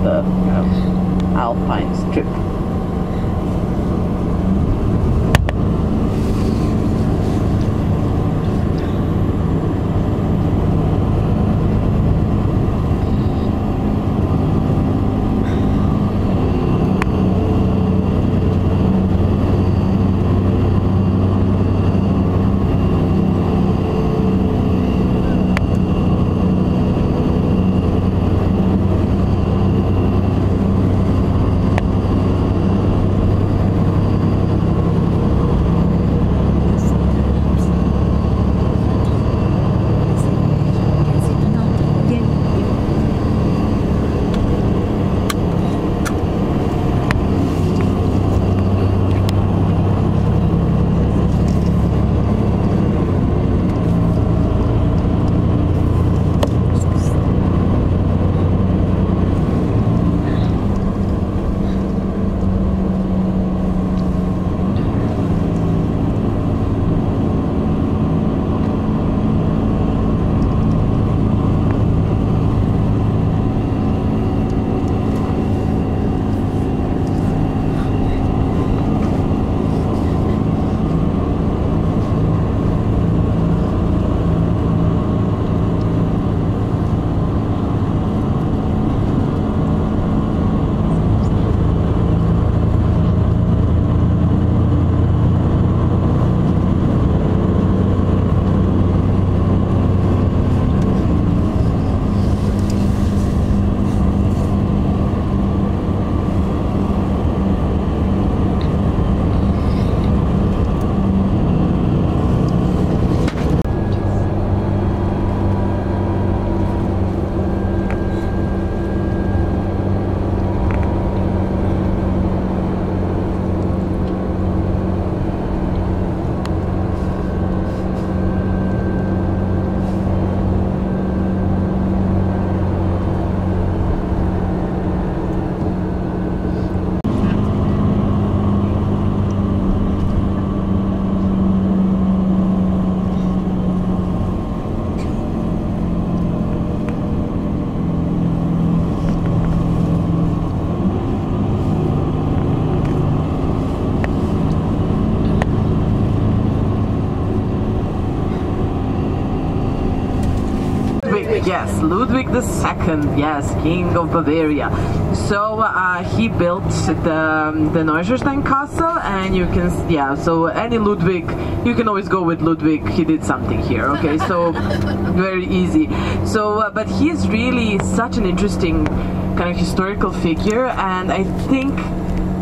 the alpine strip. Yes, Ludwig II, yes, King of Bavaria. So he built the Neuschwanstein Castle, and you can, so any Ludwig, you can always go with Ludwig, he did something here, okay, so very easy. So, but he's really such an interesting kind of historical figure, and I think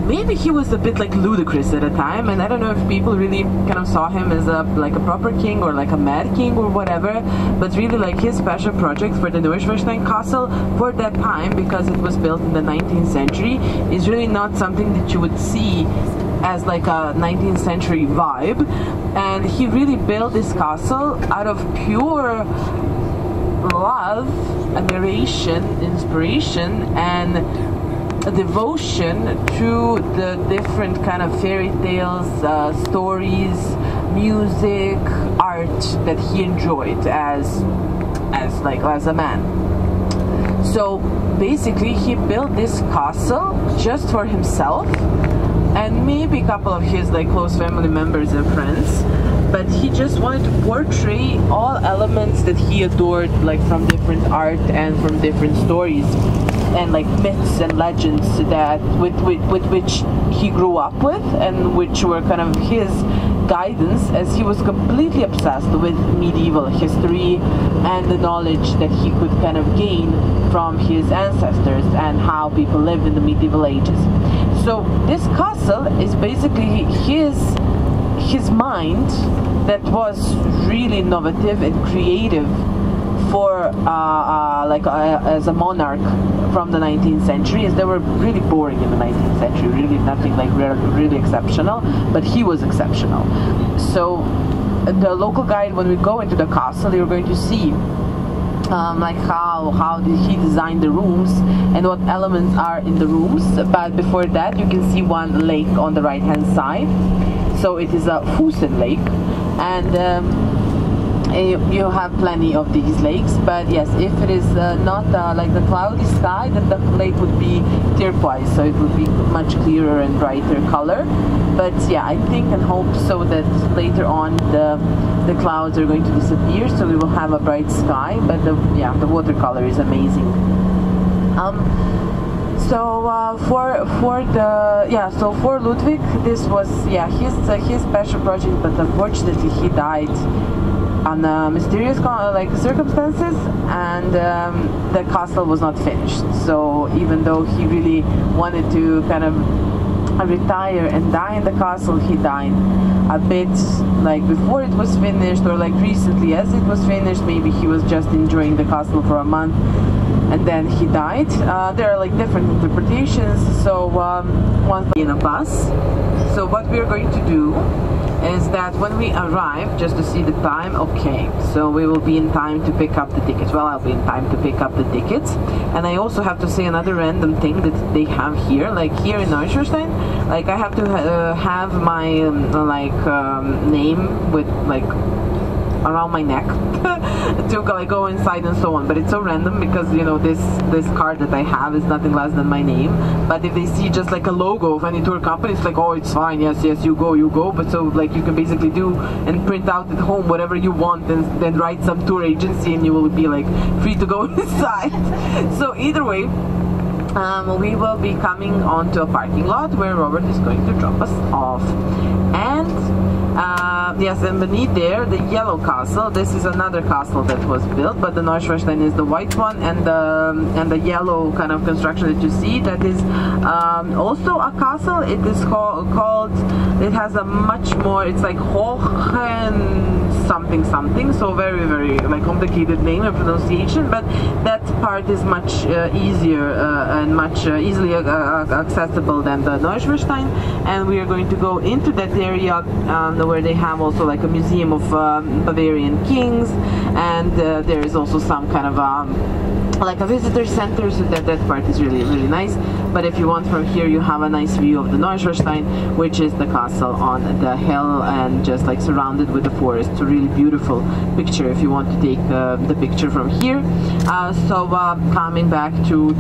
maybe he was a bit like ludicrous at the time, and I don't know if people really kind of saw him as like a proper king or like a mad king or whatever, but really like his special project for the Neuschwanstein Castle for that time, because it was built in the 19th century, is really not something that you would see as like a 19th century vibe. And he really built this castle out of pure love, admiration, inspiration, and devotion to the different kind of fairy tales, stories, music, art that he enjoyed as a man. So basically he built this castle just for himself and maybe a couple of his like close family members and friends, but he just wanted to portray all elements that he adored, like from different art and from different stories and like myths and legends that with which he grew up with, and which were kind of his guidance, as he was completely obsessed with medieval history and the knowledge that he could kind of gain from his ancestors and how people lived in the medieval ages. So this castle is basically his mind that was really innovative and creative for as a monarch from the 19th century, as they were really boring in the 19th century, really nothing like really exceptional, but he was exceptional. So the local guide, when we go into the castle, you're going to see like how did he design the rooms and what elements are in the rooms. But before that, you can see one lake on the right hand side. So it is a Fusen lake, and you have plenty of these lakes. But yes, if it is not like the cloudy sky, then the lake would be turquoise, so it would be much clearer and brighter color. But yeah, I think and hope so that later on the clouds are going to disappear, so we will have a bright sky. But the watercolor is amazing. For Ludwig, this was his special project, but unfortunately he died on mysterious circumstances, and the castle was not finished. So even though he really wanted to kind of retire and die in the castle, he died a bit like before it was finished, or like recently as it was finished. Maybe he was just enjoying the castle for a month and then he died. There are like different interpretations. So once in a bus, so what we're going to do is that when we arrive, just to see the time, okay, so we will be in time to pick up the tickets. Well, I'll be in time to pick up the tickets. And I also have to say another random thing that they have here, like here in Neuschwanstein, like I have to have my name with like around my neck to go inside and so on. But it's so random because, you know, this card that I have is nothing less than my name. But if they see just like a logo of any tour company, it's like, oh, it's fine, yes, you go. But so like you can basically do and print out at home whatever you want and then write some tour agency and you will be like free to go inside. So either way, we will be coming onto a parking lot where Robert is going to drop us off. And yes, and beneath there, the yellow castle. This is another castle that was built, but the Neuschwanstein is the white one, and the yellow kind of construction that you see, that is also a castle. It is called. It has a much more. It's like Hochen something. So very like complicated name and pronunciation, but that part is much easier and much easily accessible than the Neuschwanstein. And we are going to go into that area where they have also like a museum of Bavarian kings, and there is also some kind of like a visitor center, so that part is really nice. But if you want, from here you have a nice view of the Neuschwanstein, which is the castle on the hill and just like surrounded with the forest. It's a really beautiful picture if you want to take the picture from here. Coming back to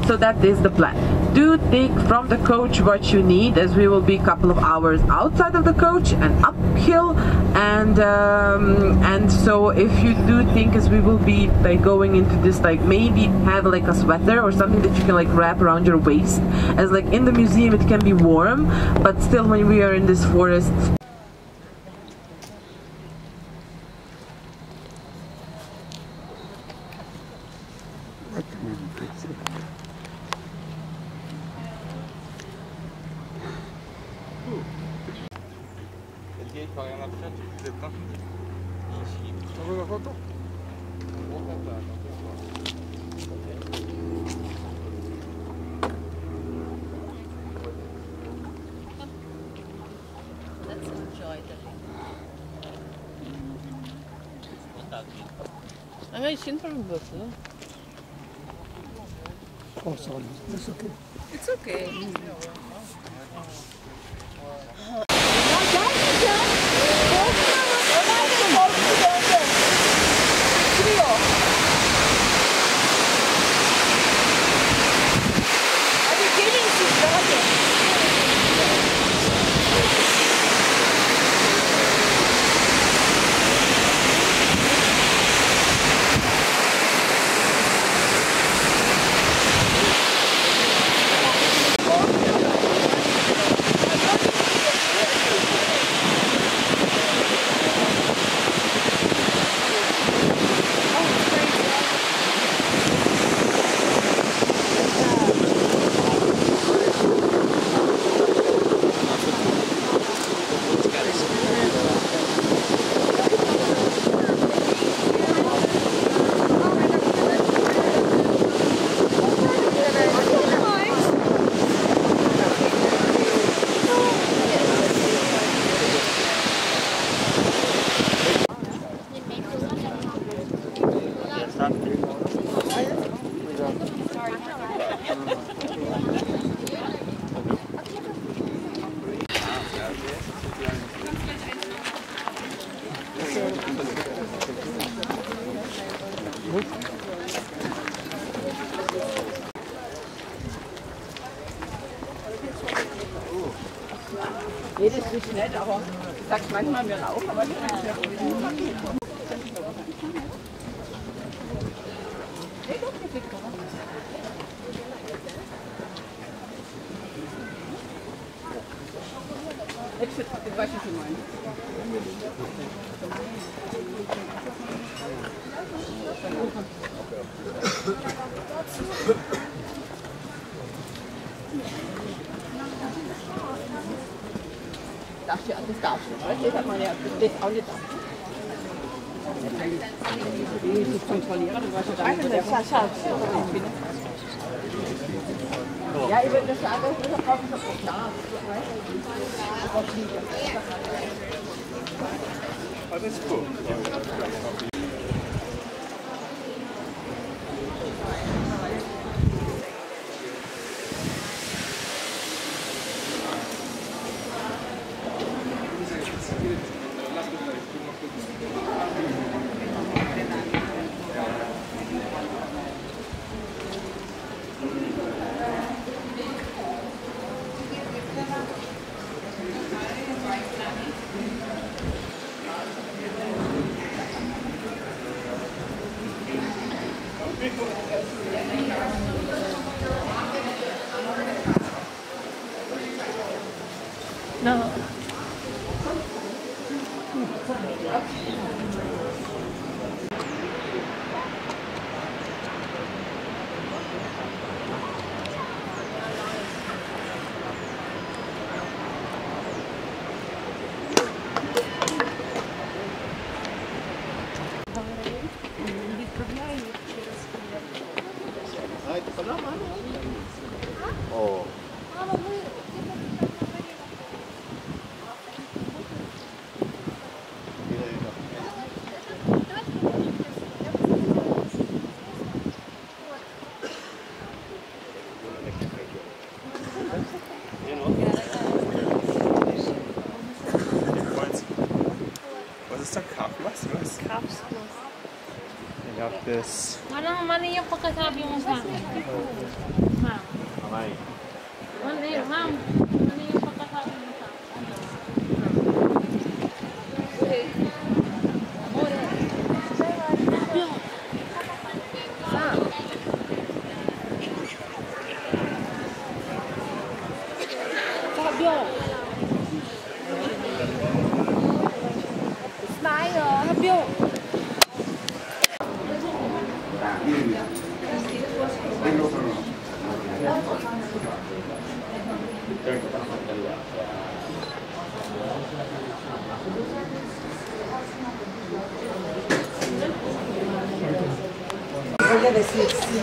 so that is the plan. Do take from the coach what you need, as we will be a couple of hours outside of the coach and uphill, and so if you do think, as we will be like going into this, like maybe have like a sweater or something that you can like wrap around your waist, as like in the museum it can be warm, but still when we are in this forest. Let's enjoy the I shouldn't have booked it. Oh, sorry. It's okay. It's okay. Nee, das ist nicht, aber ich sag's manchmal, wir rauchen, aber das ist ja gut. Ich weiß nicht, was du meinst. Darfst du, das darfst du, weißt du? Das hat man ja das auch nicht. Die kontrollieren, du weißt ja dann nicht, ja, ich würde das sagen, das ist auch nicht da. Alles gut. No. O. Was ist da? Was? Ja, bis. Mana yung pagkatabi mo sa akin? Ma'am. Mamay. Ma'am. Mana yung pagkatabi mo sa akin? Fabio. Smile, Fabio. Voy a decir sí,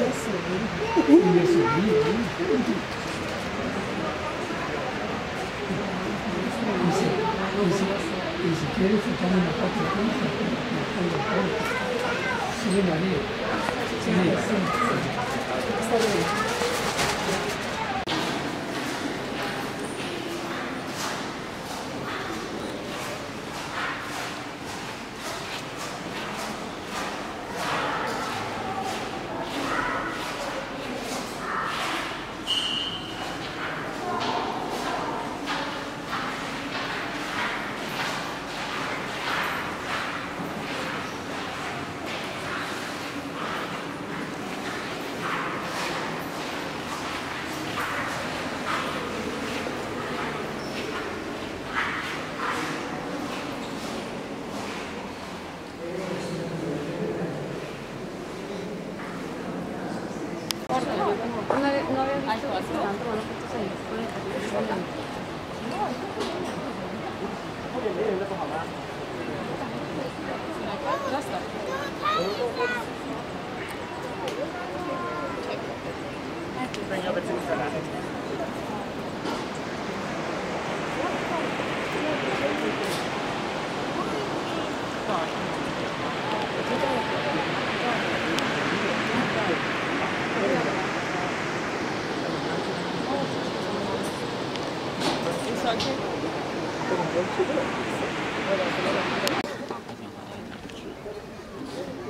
Y si quieres, se toma una parte de sí, María. Sí. No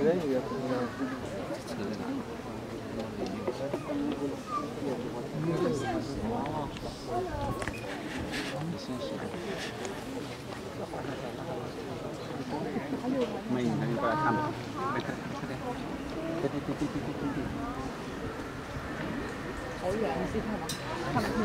había visto 没，那你过来看吧。好远，你自己看吧，看不清。